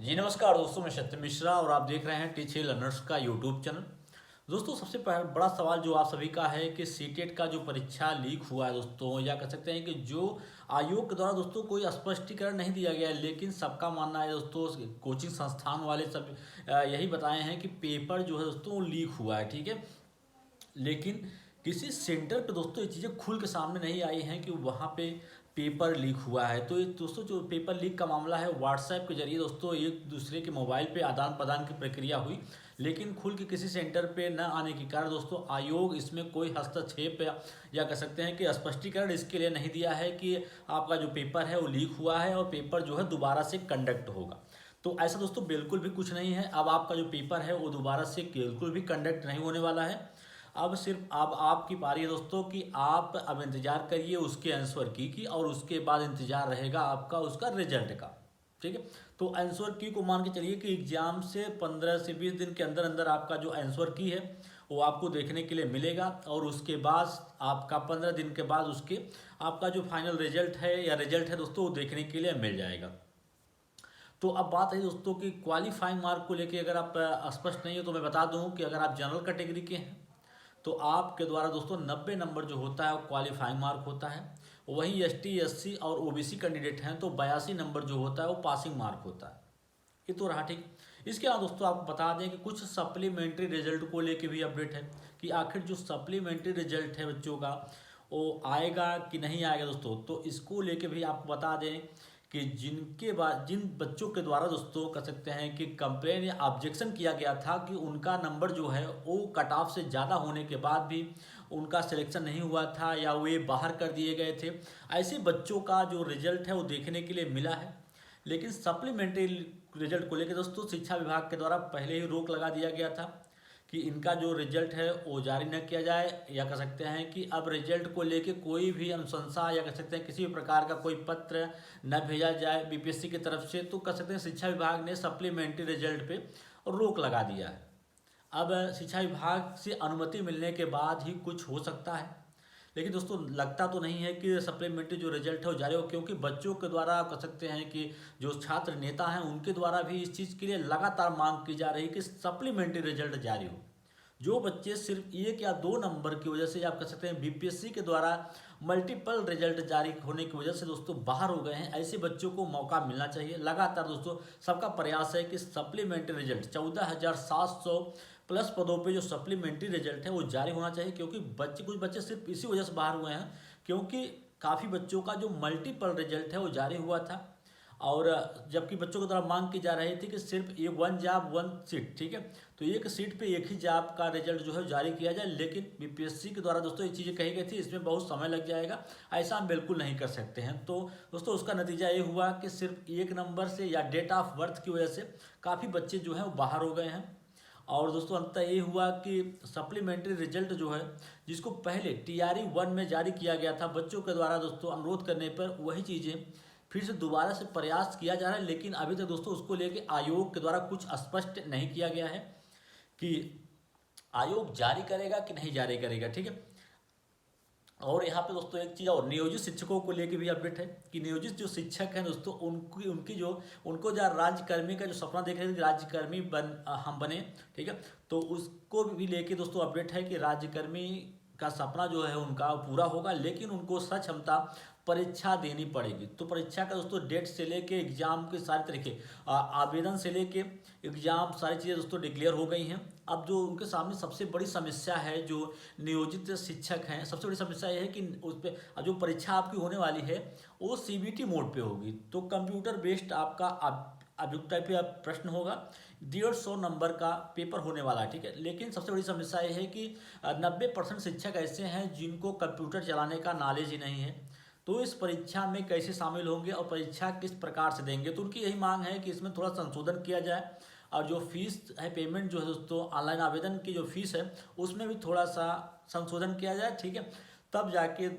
जी नमस्कार दोस्तों, मैं सत्यम मिश्रा और आप देख रहे हैं टीचे लर्नर्स का यूट्यूब चैनल। दोस्तों सबसे बड़ा सवाल जो आप सभी का है कि सीटेट का जो परीक्षा लीक हुआ है दोस्तों, या कह सकते हैं कि जो आयोग के द्वारा दोस्तों कोई स्पष्टीकरण नहीं दिया गया है, लेकिन सबका मानना है दोस्तों, कोचिंग संस्थान वाले सब यही बताए हैं कि पेपर जो है दोस्तों लीक हुआ है। ठीक है, लेकिन किसी सेंटर पे दोस्तों ये चीज़ें खुल के सामने नहीं आई हैं कि वहाँ पे पेपर लीक हुआ है। तो ये दोस्तों जो पेपर लीक का मामला है, व्हाट्सएप के जरिए दोस्तों एक दूसरे के मोबाइल पे आदान प्रदान की प्रक्रिया हुई, लेकिन खुल के किसी सेंटर पे न आने के कारण दोस्तों आयोग इसमें कोई हस्तक्षेप या कह सकते हैं कि स्पष्टीकरण इसके लिए नहीं दिया है कि आपका जो पेपर है वो लीक हुआ है और पेपर जो है दोबारा से कंडक्ट होगा। तो ऐसा दोस्तों बिल्कुल भी कुछ नहीं है। अब आपका जो पेपर है वो दोबारा से बिल्कुल भी कंडक्ट नहीं होने वाला है। अब सिर्फ अब आपकी पारी है दोस्तों कि आप अब इंतजार करिए उसके आंसर की और उसके बाद इंतजार रहेगा आपका उसका रिजल्ट का। ठीक है, तो आंसर की को मान के चलिए कि एग्जाम से 15 से 20 दिन के अंदर अंदर आपका जो आंसर की है वो आपको देखने के लिए मिलेगा, और उसके बाद आपका 15 दिन के बाद उसके आपका जो फाइनल रिजल्ट है या रिजल्ट है दोस्तों वो देखने के लिए मिल जाएगा। तो अब बात है दोस्तों कि क्वालिफाइंग मार्क को लेके अगर आप स्पष्ट नहीं हो तो मैं बता दूं कि अगर आप जनरल कैटेगरी के हैं तो आपके द्वारा दोस्तों 90 नंबर जो होता है वो क्वालिफाइंग मार्क होता है। वहीं एसटी एससी और ओबीसी कैंडिडेट हैं तो 82 नंबर जो होता है वो पासिंग मार्क होता है। ये तो रहा ठीक। इसके अलावा दोस्तों आपको बता दें कि कुछ सप्लीमेंट्री रिजल्ट को लेके भी अपडेट है कि आखिर जो सप्लीमेंट्री रिजल्ट है बच्चों का वो आएगा कि नहीं आएगा दोस्तों। तो इसको लेके भी आपको बता दें कि जिन बच्चों के द्वारा दोस्तों कह सकते हैं कि कंप्लेन या ऑब्जेक्शन किया गया था कि उनका नंबर जो है वो कट ऑफ से ज़्यादा होने के बाद भी उनका सिलेक्शन नहीं हुआ था या वे बाहर कर दिए गए थे, ऐसे बच्चों का जो रिजल्ट है वो देखने के लिए मिला है। लेकिन सप्लीमेंट्री रिजल्ट को लेकर दोस्तों शिक्षा विभाग के द्वारा पहले ही रोक लगा दिया गया था कि इनका जो रिजल्ट है वो जारी न किया जाए, या कह सकते हैं कि अब रिजल्ट को लेके कोई भी अनुशंसा या कह सकते हैं किसी भी प्रकार का कोई पत्र न भेजा जाए बीपीएससी की तरफ से। तो कह सकते हैं शिक्षा विभाग ने सप्लीमेंट्री रिजल्ट पे रोक लगा दिया है। अब शिक्षा विभाग से अनुमति मिलने के बाद ही कुछ हो सकता है, लेकिन दोस्तों लगता तो नहीं है कि सप्लीमेंट्री जो रिजल्ट है वो जारी हो, क्योंकि बच्चों के द्वारा कह सकते हैं कि जो छात्र नेता हैं उनके द्वारा भी इस चीज़ के लिए लगातार मांग की जा रही है कि सप्लीमेंट्री रिजल्ट जारी हो। जो बच्चे सिर्फ 1 या 2 नंबर की वजह से, या आप कह सकते हैं बीपीएससी के द्वारा मल्टीपल रिजल्ट जारी होने की वजह से दोस्तों बाहर हो गए हैं, ऐसे बच्चों को मौका मिलना चाहिए। लगातार दोस्तों सबका प्रयास है कि सप्लीमेंट्री रिजल्ट 14,700 प्लस पदों पे जो सप्लीमेंट्री रिजल्ट है वो जारी होना चाहिए, क्योंकि कुछ बच्चे सिर्फ इसी वजह से बाहर हुए हैं क्योंकि काफ़ी बच्चों का जो मल्टीपल रिजल्ट है वो जारी हुआ था, और जबकि बच्चों को द्वारा मांग की जा रही थी कि सिर्फ ये 1 जॉब 1 सीट। ठीक है, तो एक सीट पे एक ही जॉब का रिजल्ट जो है जारी किया जाए, लेकिन बीपीएससी के द्वारा दोस्तों ये चीज़ें कही गई थी इसमें बहुत समय लग जाएगा, ऐसा हम बिल्कुल नहीं कर सकते हैं। तो दोस्तों उसका नतीजा ये हुआ कि सिर्फ 1 नंबर से या डेट ऑफ बर्थ की वजह से काफ़ी बच्चे जो हैं वो बाहर हो गए हैं। और दोस्तों अंततः ये हुआ कि सप्लीमेंट्री रिजल्ट जो है जिसको पहले TRE 1 में जारी किया गया था बच्चों के द्वारा दोस्तों अनुरोध करने पर, वही चीज़ें फिर से दोबारा से प्रयास किया जा रहा है, लेकिन अभी तक दोस्तों उसको लेके आयोग के द्वारा कुछ स्पष्ट नहीं किया गया है कि आयोग जारी करेगा कि नहीं जारी करेगा। ठीक है, और यहाँ पे दोस्तों एक चीज़ और, नियोजित शिक्षकों को लेके भी अपडेट है कि नियोजित जो शिक्षक हैं दोस्तों उनकी उनकी जो उनको जो राज्यकर्मी का जो सपना देख रहे थे कि राज्यकर्मी हम बने। ठीक है, तो उसको भी लेके दोस्तों अपडेट है कि राज्यकर्मी का सपना जो है उनका पूरा होगा, लेकिन उनको सक्षमता परीक्षा देनी पड़ेगी। तो परीक्षा का दोस्तों डेट से लेके एग्जाम के सारे तरीके, आवेदन से लेके एग्जाम सारी चीज़ें दोस्तों डिक्लेयर हो गई हैं। अब जो उनके सामने सबसे बड़ी समस्या है, जो नियोजित शिक्षक हैं, सबसे बड़ी समस्या यह है कि उस पर जो परीक्षा आपकी होने वाली है वो CBT मोड पे होगी, तो कंप्यूटर बेस्ड आपका अभियुक्त टाइप का प्रश्न होगा। 150 नंबर का पेपर होने वाला है। ठीक है, लेकिन सबसे बड़ी समस्या यह है कि 90% शिक्षक ऐसे हैं जिनको कंप्यूटर चलाने का नॉलेज ही नहीं है। तो इस परीक्षा में कैसे शामिल होंगे और परीक्षा किस प्रकार से देंगे, तो उनकी यही मांग है कि इसमें थोड़ा संशोधन किया जाए, और जो फीस है पेमेंट जो है दोस्तों ऑनलाइन आवेदन की जो फीस है उसमें भी थोड़ा सा संशोधन किया जाए। ठीक है, तब जाके